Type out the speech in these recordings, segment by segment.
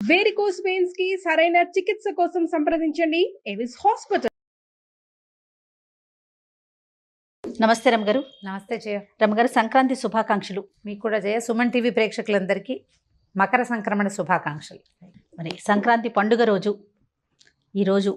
Varicose veins కి సరైన చికిత్స కోసం సంప్రదించండి ఎవిస్ హాస్పిటల్. నమస్తే రమగారు. నమస్తే జయ. రమగారు, సంక్రాంతి శుభాకాంక్షలు. మీకు కూడా జయ. సుమన్ టీవీ ప్రేక్షకులందరికీ మకర సంక్రమణ శుభాకాంక్షలు. మరి సంక్రాంతి పండుగ రోజు ఈరోజు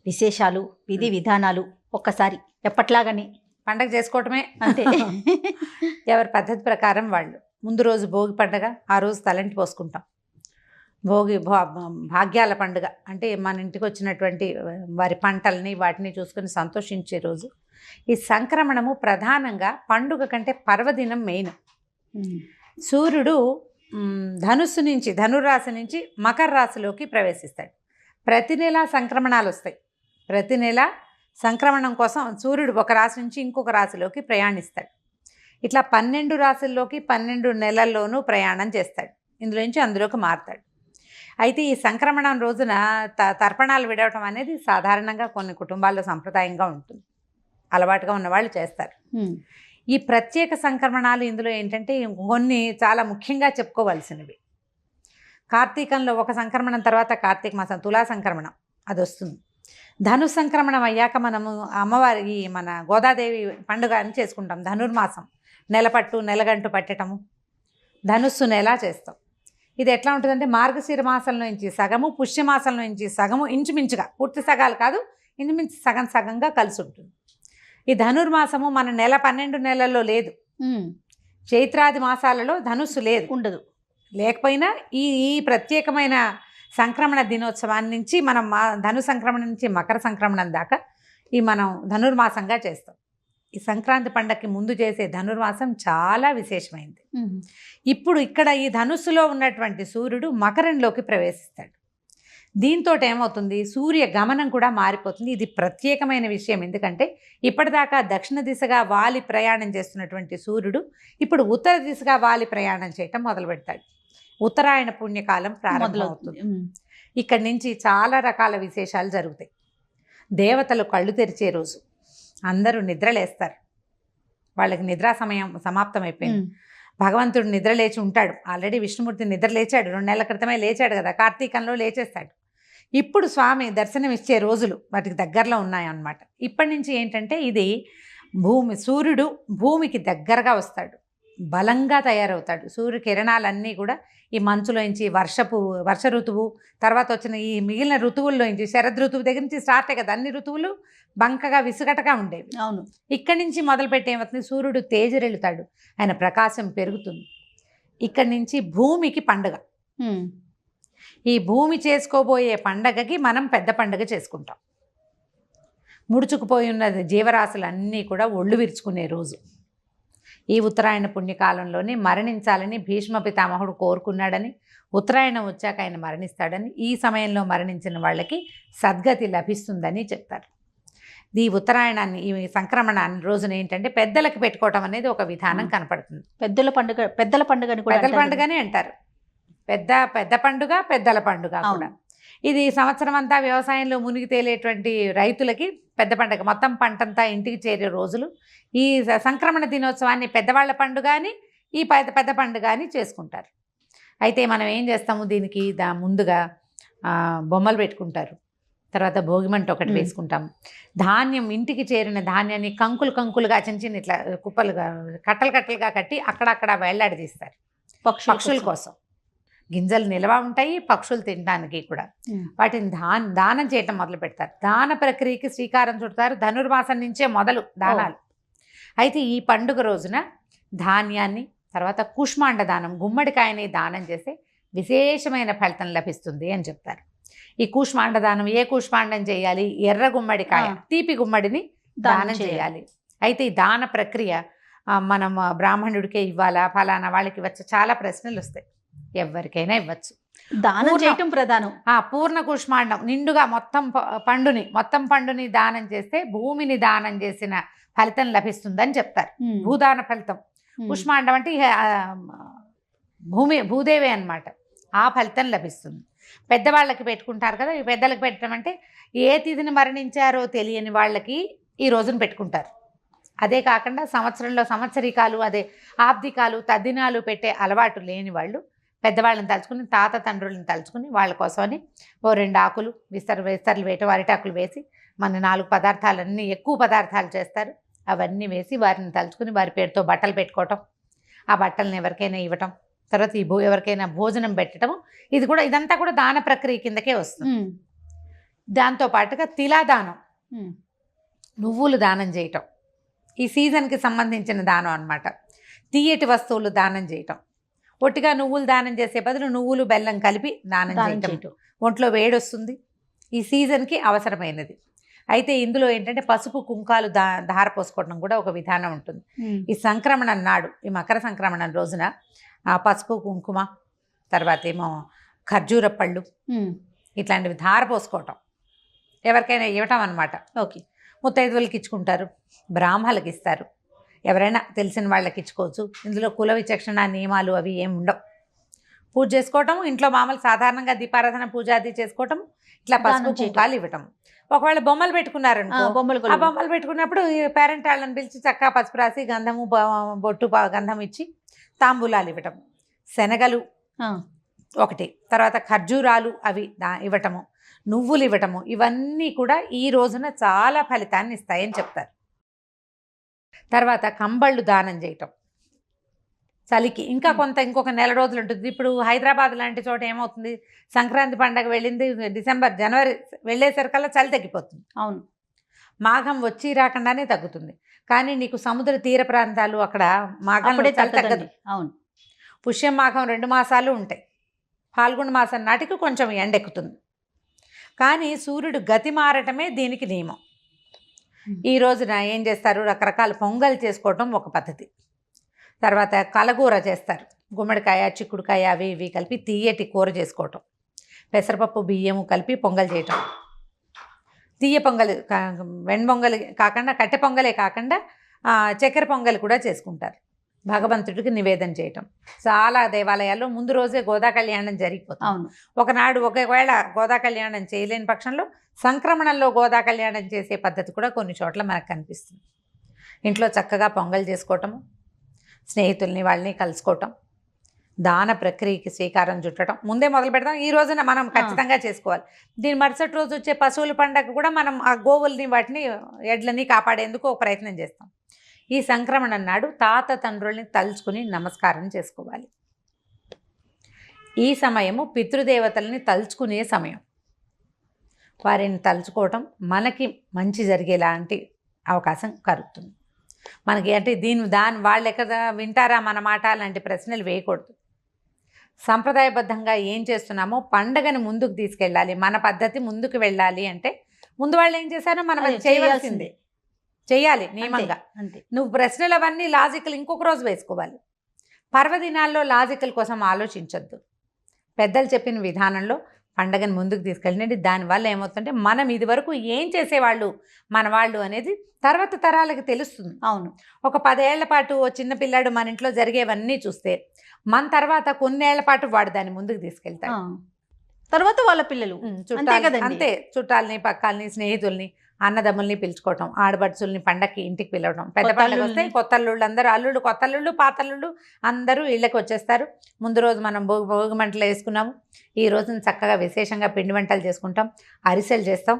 విశేషాలు, విధి విధానాలు ఒక్కసారి ఎప్పట్లాగని పండగ చేసుకోవటమే అంతే. ఎవరి పద్ధతి ప్రకారం వాళ్ళు. ముందు రోజు భోగి పండగ, ఆ రోజు తలంటి పోసుకుంటాం. భోగి భాగ్యాల పండుగ అంటే మన ఇంటికి వచ్చినటువంటి వారి పంటల్ని వాటిని చూసుకొని సంతోషించే రోజు. ఈ సంక్రమణము ప్రధానంగా పండుగ కంటే పర్వదినం మెయిన్. సూర్యుడు ధనుస్సు నుంచి, ధనురాశి నుంచి మకర రాశిలోకి ప్రవేశిస్తాడు. ప్రతి నెల సంక్రమణాలు వస్తాయి. ప్రతి నెల సంక్రమణం కోసం సూర్యుడు ఒక రాశి నుంచి ఇంకొక రాశిలోకి ప్రయాణిస్తాడు. ఇట్లా 12 రాశుల్లోకి 12 నెలల్లోనూ ప్రయాణం చేస్తాడు. ఇందులో నుంచి అందులోకి మారుతాడు. అయితే ఈ సంక్రమణం రోజున తర్పణాలు విడవటం అనేది సాధారణంగా కొన్ని కుటుంబాల్లో సంప్రదాయంగా ఉంటుంది. అలవాటుగా ఉన్నవాళ్ళు చేస్తారు. ఈ ప్రత్యేక సంక్రమణాలు ఇందులో ఏంటంటే కొన్ని చాలా ముఖ్యంగా చెప్పుకోవాల్సినవి. కార్తీకంలో ఒక సంక్రమణం తర్వాత కార్తీక మాసం తులా సంక్రమణం అది వస్తుంది. ధను సంక్రమణం అయ్యాక మనము అమ్మవారి మన గోదాదేవి పండుగ అని చేసుకుంటాం. ధనుర్మాసం నెలపట్టు నెలగంటు పట్టటము, ధనుస్సు నెల చేస్తాం. ఇది ఎట్లా ఉంటుందంటే మార్గశిర మాసంలో నుంచి సగము, పుష్యమాసంలో నుంచి సగము, ఇంచుమించుగా పూర్తి సగాలు కాదు, ఇంచుమించు సగం సగంగా కలిసి ఉంటుంది. ఈ ధనుర్మాసము మన 12 నెలల్లో లేదు. చైత్రాది మాసాలలో ధనుస్సు లేదు, ఉండదు. లేకపోయినా ఈ ప్రత్యేకమైన సంక్రమణ దినోత్సవాన్ని నుంచి మనం ధను సంక్రమణం నుంచి మకర సంక్రమణం దాకా ఈ మనం ధనుర్మాసంగా చేస్తాం. ఈ సంక్రాంతి పండగకి ముందు చేసే ధనుర్మాసం చాలా విశేషమైంది. ఇప్పుడు ఇక్కడ ఈ ధనుస్సులో ఉన్నటువంటి సూర్యుడు మకరంలోకి ప్రవేశిస్తాడు. దీంతో ఏమవుతుంది, సూర్య గమనం కూడా మారిపోతుంది. ఇది ప్రత్యేకమైన విషయం. ఎందుకంటే ఇప్పటిదాకా దక్షిణ దిశగా వాలి ప్రయాణం చేస్తున్నటువంటి సూర్యుడు ఇప్పుడు ఉత్తర దిశగా వాలి ప్రయాణం చేయటం మొదలు పెడతాడు. ఉత్తరాయణ పుణ్యకాలం ప్రారంభమవుతుంది. ఇక్కడి నుంచి చాలా రకాల విశేషాలు జరుగుతాయి. దేవతలు కళ్ళు తెరిచే రోజు. అందరూ నిద్రలేస్తారు. వాళ్ళకి నిద్రా సమయం సమాప్తం అయిపోయింది. భగవంతుడు నిద్ర లేచి ఉంటాడు. ఆల్రెడీ విష్ణుమూర్తి నిద్ర లేచాడు, 2 నెలల క్రితమే లేచాడు కదా, కార్తీకంలో లేచేస్తాడు. ఇప్పుడు స్వామి దర్శనం ఇచ్చే రోజులు వాటికి దగ్గరలో ఉన్నాయన్నమాట. ఇప్పటి నుంచి ఏంటంటే ఇది సూర్యుడు భూమికి దగ్గరగా వస్తాడు, బలంగా తయారవుతాడు. సూర్య కిరణాలన్నీ కూడా ఈ మంచులోంచి వర్ష ఋతువు తర్వాత వచ్చిన ఈ మిగిలిన ఋతువుల్లోంచి శరద్ ఋతువు దగ్గర నుంచి స్టార్ట్ కదా, అన్ని ఋతువులు బంకగా విసుగటగా ఉండేవి. అవును. ఇక్కడి నుంచి మొదలుపెట్టి ఏమవుతుంది, సూర్యుడు తేజరెళ్తాడు, ఆయన ప్రకాశం పెరుగుతుంది. ఇక్కడి నుంచి భూమికి పండుగ. ఈ భూమి చేసుకోబోయే పండగకి మనం పెద్ద పండుగ చేసుకుంటాం. ముడుచుకుపోయి ఉన్న జీవరాశులన్నీ కూడా ఒళ్ళు విరుచుకునే రోజు. ఈ ఉత్తరాయణ పుణ్యకాలంలోనే మరణించాలని భీష్మ పితామహుడు కోరుకున్నాడని, ఉత్తరాయణం వచ్చాక ఆయన మరణిస్తాడని, ఈ సమయంలో మరణించిన వాళ్ళకి సద్గతి లభిస్తుందని చెప్తారు. ఈ ఉత్తరాయణాన్ని, ఈ సంక్రమణాన్ని రోజున ఏంటంటే పెద్దలకు పెట్టుకోవటం అనేది ఒక విధానం కనపడుతుంది. పెద్దల పండుగనే అంటారు. పెద్ద పండుగ, పెద్దల పండుగ కూడా. ఇది సంవత్సరం అంతా వ్యవసాయంలో మునిగి తేలేటువంటి రైతులకి పెద్ద పండుగ. మొత్తం పంటంతా ఇంటికి చేరే రోజులు. ఈ సంక్రమణ దినోత్సవాన్ని పెద్దవాళ్ళ పండుగ అని, ఈ పెద్ద పండుగ అని చేసుకుంటారు. అయితే మనం ఏం చేస్తాము, దీనికి ముందుగా బొమ్మలు పెట్టుకుంటారు. తర్వాత భోగిమంట ఒకటి వేసుకుంటాం. ధాన్యం, ఇంటికి చేరిన ధాన్యాన్ని కంకులుగా చిన్న ఇట్లా కుప్పలుగా కట్టలుగా కట్టి అక్కడక్కడ వేళ్లాడదీస్తారు పక్షుల కోసం. గింజలు నిల్వ ఉంటాయి, పక్షులు తినడానికి కూడా. వాటిని దానం చేయటం మొదలు పెడతారు. దాన ప్రక్రియకి శ్రీకారం చుడతారు. ధనుర్మాసం నుంచే మొదలు దానాలు. అయితే ఈ పండుగ రోజున ధాన్యాన్ని, తర్వాత కుష్మాండ దానం, గుమ్మడికాయని దానం చేస్తే విశేషమైన ఫలితం లభిస్తుంది అని చెప్తారు. ఈ కూష్మాండ దానం, ఏ కూష్మాండం చేయాలి, ఎర్ర గుమ్మడికాయ, తీపి గుమ్మడిని దానం చేయాలి. అయితే ఈ దాన ప్రక్రియ మనం బ్రాహ్మణుడికే ఇవ్వాలా, ఫలానా వాళ్ళకి ఇవ్వచ్చు, చాలా ప్రశ్నలు వస్తాయి. ఎవరికైనా ఇవ్వచ్చు. దానం చేయటం ప్రధానం. పూర్ణ కూష్మాండం నిండుగా మొత్తం పండుని దానం చేస్తే భూమిని దానం చేసిన ఫలితం లభిస్తుందని చెప్తారు. భూదాన ఫలితం. కూష్మాండం అంటే భూదేవి అన్నమాట. ఆ ఫలితం లభిస్తుంది. పెద్దవాళ్ళకి పెట్టుకుంటారు కదా. ఈ పెద్దలకు పెట్టడం అంటే ఏ తిథిని మరణించారో తెలియని వాళ్ళకి ఈ రోజున పెట్టుకుంటారు. అదే కాకుండా సంవత్సరంలో సంవత్సరికాలు, అదే ఆబ్దికాలు, తద్దినాలు పెట్టే అలవాటు లేని వాళ్ళు పెద్దవాళ్ళని తలుచుకుని తాత తండ్రులను తలుచుకుని వాళ్ళ కోసమని ఓ 2 ఆకులు విస్తర్లు వేయటం, అరిటాకులు వేసి మన 4 పదార్థాలన్నీ ఎక్కువ పదార్థాలు చేస్తారు, అవన్నీ వేసి వారిని తలుచుకుని వారి పేరుతో బట్టలు పెట్టుకోవటం, ఆ బట్టలను ఎవరికైనా ఇవ్వటం, తర్వాత ఎవరికైనా భోజనం పెట్టడం, ఇదంతా కూడా దాన ప్రక్రియ కిందకే వస్తుంది. దాంతో పాటుగా తిలాదానం, నువ్వులు దానం చేయటం, ఈ సీజన్కి సంబంధించిన దానం అన్నమాట. తీయటి వస్తువులు దానం చేయటం, ఒట్టిగా నువ్వులు దానం చేసే బదులు నువ్వులు బెల్లం కలిపి దానం చేయటం. ఒంట్లో వేడొస్తుంది, ఈ సీజన్కి అవసరమైనది. అయితే ఇందులో ఏంటంటే పసుపు కుంకాలు ధార పోసుకోవడం కూడా ఒక విధానం ఉంటుంది. ఈ సంక్రమణం నాడు, ఈ మకర సంక్రమణం రోజున ఆ పసుపు కుంకుమ, తర్వాత ఏమో ఖర్జూర పళ్ళు ఇట్లాంటివి ధార పోసుకోవటం, ఎవరికైనా ఇవ్వటం అన్నమాట. ఓకే. ముత్తైదువులకి ఇచ్చుకుంటారు, బ్రాహ్మణులకి ఇస్తారు, ఎవరైనా తెలిసిన వాళ్ళకి ఇచ్చుకోవచ్చు. ఇందులో కుల విచక్షణ నియమాలు అవి ఏమి ఉండవు. పూజ చేసుకోవటం, ఇంట్లో మామూలు సాధారణంగా దీపారాధన పూజ అది చేసుకోవటం, ఇట్లా పసుపు కుంకాలు ఇవ్వటం. ఒకవేళ బొమ్మలు పెట్టుకున్నారనుకో, ఆ బొమ్మలు పెట్టుకున్నప్పుడు పేరెంట్ వాళ్ళని పిలిచి చక్కగా పసుపు రాసి గంధము బొట్టు గంధం ఇచ్చి తాంబూలాలు ఇవ్వటం. శనగలు ఒకటి, తర్వాత ఖర్జూరాలు అవి ఇవ్వటము, నువ్వులు ఇవ్వటము, ఇవన్నీ కూడా ఈ రోజున చాలా ఫలితాన్ని ఇస్తాయని చెప్తారు. తర్వాత కంబళ్ళు దానం చేయటం చలికి ఇంకా ఇంకొక నెల రోజులు ఉంటుంది. ఇప్పుడు హైదరాబాద్ లాంటి చోట ఏమవుతుంది, సంక్రాంతి పండగ వెళ్ళింది డిసెంబర్ జనవరి వెళ్ళేసరికల్లా చలి తగ్గిపోతుంది. అవును, మాఘం వచ్చి రాకుండానే తగ్గుతుంది. కానీ నీకు సముద్ర తీర ప్రాంతాలు అక్కడ మాఘం చలి తగ్గదు. అవును, పుష్యం మాఘం 2 మాసాలు ఉంటాయి. ఫాల్గుణ మాసం నాటికి కొంచెం ఎండెక్కుతుంది. కానీ సూర్యుడు గతి మారటమే దీనికి నియమం. ఈ రోజున ఏం చేస్తారు, రకరకాల పొంగల్ చేసుకోవటం ఒక పద్ధతి. తర్వాత కలగూర చేస్తారు, గుమ్మడికాయ చిక్కుడుకాయ అవి ఇవి కలిపి తీయటి కూర చేసుకోవటం, పెసరపప్పు బియ్యము కలిపి పొంగల్ చేయటం. తీయ పొంగల్ వెణ్పొంగలి కాకుండా కట్టె పొంగలే కాకుండా చక్కెర పొంగలి కూడా చేసుకుంటారు. భగవంతుడికి నివేదన చేయటం. చాలా దేవాలయాల్లో ముందు రోజే గోదా కళ్యాణం జరిగిపోతుంది. అవును, ఒకనాడు ఒకవేళ గోదా కళ్యాణం చేయలేని పక్షంలో సంక్రమణంలో గోదా కళ్యాణం చేసే పద్ధతి కూడా కొన్ని చోట్ల మనకు కనిపిస్తుంది. ఇంట్లో చక్కగా పొంగల్ చేసుకోవటము, స్నేహితుల్ని వాళ్ళని కలుసుకోవటం, దాన ప్రక్రియకి శ్రీకారం చుట్టడం ముందే మొదలు పెడతాం. ఈ రోజున మనం ఖచ్చితంగా చేసుకోవాలి. దీని మరుసటి రోజు వచ్చే పశువుల పండగ కూడా మనం ఆ గోవుల్ని వాటిని ఎడ్లని కాపాడేందుకు ఒక ప్రయత్నం చేస్తాం. ఈ సంక్రమణం నాడు తాత తండ్రుల్ని తలుచుకుని నమస్కారం చేసుకోవాలి. ఈ సమయము పితృదేవతల్ని తలుచుకునే సమయం. వారిని తలుచుకోవటం మనకి మంచి జరిగేలాంటి అవకాశం కలుగుతుంది. మనకి అంటే దాని వాళ్ళు ఎక్కడ వింటారా మన మాట అలాంటి ప్రశ్నలు వేయకూడదు. సంప్రదాయబద్ధంగా ఏం చేస్తున్నామో పండగని ముందుకు తీసుకెళ్ళాలి, మన పద్ధతి ముందుకు వెళ్ళాలి అంటే ముందు వాళ్ళు ఏం చేశారో మనం అది చేయవలసిందే, చెయ్యాలి నియమంగా. నువ్వు ప్రశ్నలు అవన్నీ లాజికల్ ఇంకొక రోజు వేసుకోవాలి. పర్వదినాల్లో లాజికల్ కోసం ఆలోచించొద్దు. పెద్దలు చెప్పిన విధానంలో పండగని ముందుకు తీసుకెళ్ళండి. దానివల్ల ఏమవుతుందంటే మనం ఇది వరకు ఏం చేసేవాళ్ళు మన వాళ్ళు అనేది తర్వాత తరాలకి తెలుస్తుంది. అవును, ఒక 10 ఏళ్ల పాటు ఓ చిన్న పిల్లాడు మన ఇంట్లో జరిగేవన్నీ చూస్తే మన తర్వాత కొన్నేళ్ల పాటు వాడు దాన్ని ముందుకు తీసుకెళ్తాడు. తర్వాత వాళ్ళ పిల్లలు అంతే, చుట్టాలని పక్కాలని స్నేహితుల్ని అన్నదమ్ముల్ని పిలుచుకోవటం, ఆడబడుచుల్ని పండక్కి ఇంటికి పిలవడం. పెద్ద పండుగ వస్తే కొత్త అల్లుళ్ళు అందరూ అల్లుళ్ళు కొత్త అల్లుళ్ళు పాత అల్లుళ్ళు అందరూ ఇళ్ళకి వచ్చేస్తారు. ముందు రోజు మనం భోగి మంటలు వేసుకున్నాము. ఈ రోజున చక్కగా విశేషంగా పిండి వంటలు చేసుకుంటాం, అరిసెలు చేస్తాం.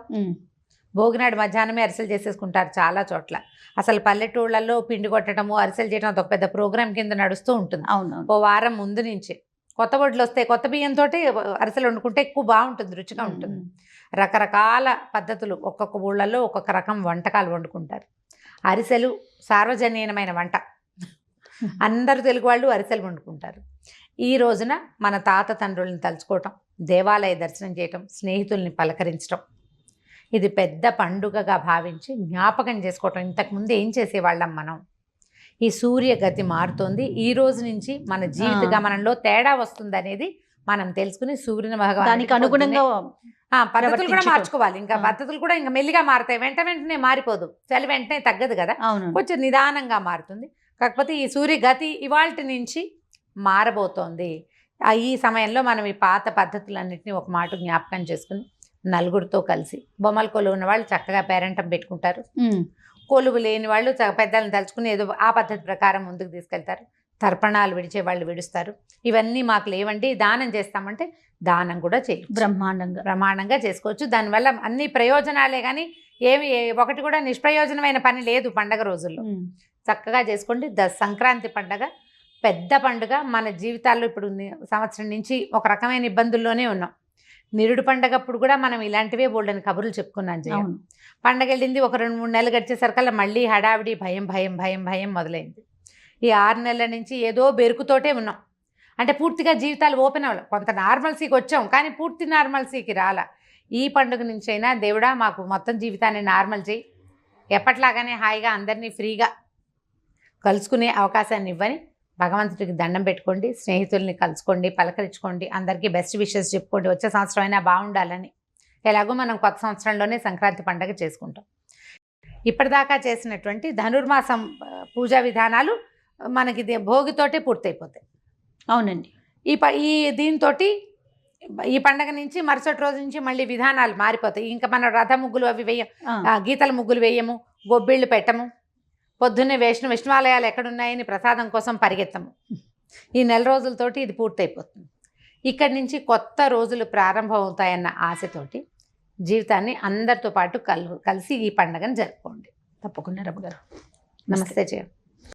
భోగినాడు మధ్యాహ్నమే అరిసెలు చేసేసుకుంటారు చాలా చోట్ల. అసలు పల్లెటూళ్ళల్లో పిండి కొట్టడము అరిసెలు చేయడం అదొక పెద్ద ప్రోగ్రాం కింద నడుస్తూ ఉంటుంది. అవును, ఓ వారం ముందు నుంచే కొత్త వడ్లు వస్తాయి, కొత్త బియ్యంతో అరిసెలు వండుకుంటే ఎక్కువ బాగుంటుంది, రుచిగా ఉంటుంది. రకరకాల పద్ధతులు, ఒక్కొక్క ఊళ్ళల్లో ఒక్కొక్క రకం వంటకాలు వండుకుంటారు. అరిసెలు సార్వజనీయమైన వంట, అందరు తెలుగు వాళ్ళు అరిసెలు వండుకుంటారు. ఈ రోజున మన తాత తండ్రుల్ని తలుచుకోవటం, దేవాలయ దర్శనం చేయటం, స్నేహితుల్ని పలకరించటం, ఇది పెద్ద పండుగగా భావించి జ్ఞాపకం చేసుకోవటం. ఇంతకుముందు ఏం చేసేవాళ్ళం మనం, ఈ సూర్య గతి మారుతోంది, ఈ రోజు నుంచి మన జీవిత గమనంలో తేడా వస్తుంది అనేది మనం తెలుసుకుని సూర్యుని దానికి అనుగుణంగా పద్ధతులు కూడా మార్చుకోవాలి. ఇంకా పద్ధతులు కూడా ఇంకా మెల్లిగా మారుతాయి, వెంటనే మారిపోదు. చలి వెంటనే తగ్గదు కదా, కొంచెం నిదానంగా మారుతుంది. కాకపోతే ఈ సూర్య గతి ఇవాల్టి నుంచి మారబోతోంది. ఈ సమయంలో మనం ఈ పాత పద్ధతులన్నింటినీ ఒక మాట జ్ఞాపకం చేసుకుని నలుగురితో కలిసి, బొమ్మల కొలువు ఉన్న వాళ్ళు చక్కగా పేరెంటం పెట్టుకుంటారు, కొలువు లేని వాళ్ళు పెద్దలను తలుచుకుని ఏదో ఆ పద్ధతి ప్రకారం ముందుకు తీసుకెళ్తారు. తర్పణాలు విడిచే వాళ్ళు విడుస్తారు. ఇవన్నీ మాకు లేవండి, దానం చేస్తామంటే దానం కూడా చేయొచ్చు, బ్రహ్మాండంగా చేసుకోవచ్చు. దానివల్ల అన్ని ప్రయోజనాలే కానీ ఒకటి కూడా నిష్ప్రయోజనమైన పని లేదు. పండగ రోజుల్లో చక్కగా చేసుకోండి. సంక్రాంతి పండగ పెద్ద పండుగ. మన జీవితాల్లో ఇప్పుడు సంవత్సరం నుంచి ఒక రకమైన ఇబ్బందుల్లోనే ఉన్నాం. నిరుడు పండగప్పుడు కూడా మనం ఇలాంటివే బోల్డని కబుర్లు చెప్పుకున్నాం. పండగ వెళ్ళింది, ఒక 2-3 నెలలు గడిచేసరికల్లా మళ్ళీ హడావిడి, భయం మొదలైంది. ఈ 6 నెలల నుంచి ఏదో బెరుకుతోటే ఉన్నాం. అంటే పూర్తిగా జీవితాలు ఓపెన్ అవ్వాలి. కొంత నార్మల్సీకి వచ్చాం, కానీ పూర్తి నార్మల్సీకి రాలా. ఈ పండుగ నుంచి అయినా దేవుడా మాకు మొత్తం జీవితాన్ని నార్మల్ చేయి, ఎప్పట్లాగానే హాయిగా అందరినీ ఫ్రీగా కలుసుకునే అవకాశాన్ని ఇవ్వని భగవంతుడికి దండం పెట్టుకోండి. స్నేహితుల్ని కలుసుకోండి, పలకరించుకోండి, అందరికీ బెస్ట్ విషెస్ చెప్పుకోండి. వచ్చే సంవత్సరం అయినా బాగుండాలని. ఎలాగో మనం కొత్త సంవత్సరంలోనే సంక్రాంతి పండుగ చేసుకుంటాం. ఇప్పటిదాకా చేసినటువంటి ధనుర్మాసం పూజా విధానాలు మనకి భోగితోటే పూర్తయిపోతాయి. అవునండి. ఈ దీంతో ఈ పండగ నుంచి మరుసటి రోజు నుంచి మళ్ళీ విధానాలు మారిపోతాయి. ఇంకా మనం రథ ముగ్గులు అవి గీతల ముగ్గులు వేయము, గొబ్బిళ్ళు పెట్టము, పొద్దున్నే విష్ణువాలయాలు ఎక్కడున్నాయని ప్రసాదం కోసం పరిగెత్తము. ఈ నెల రోజులతోటి ఇది పూర్తయిపోతుంది. ఇక్కడి నుంచి కొత్త రోజులు ప్రారంభం అవుతాయన్న ఆశతోటి జీవితాన్ని అందరితో పాటు కలిసి ఈ పండుగను జరుపుకోండి. తప్పకుండా రమ్మ గారు. నమస్తే జయ.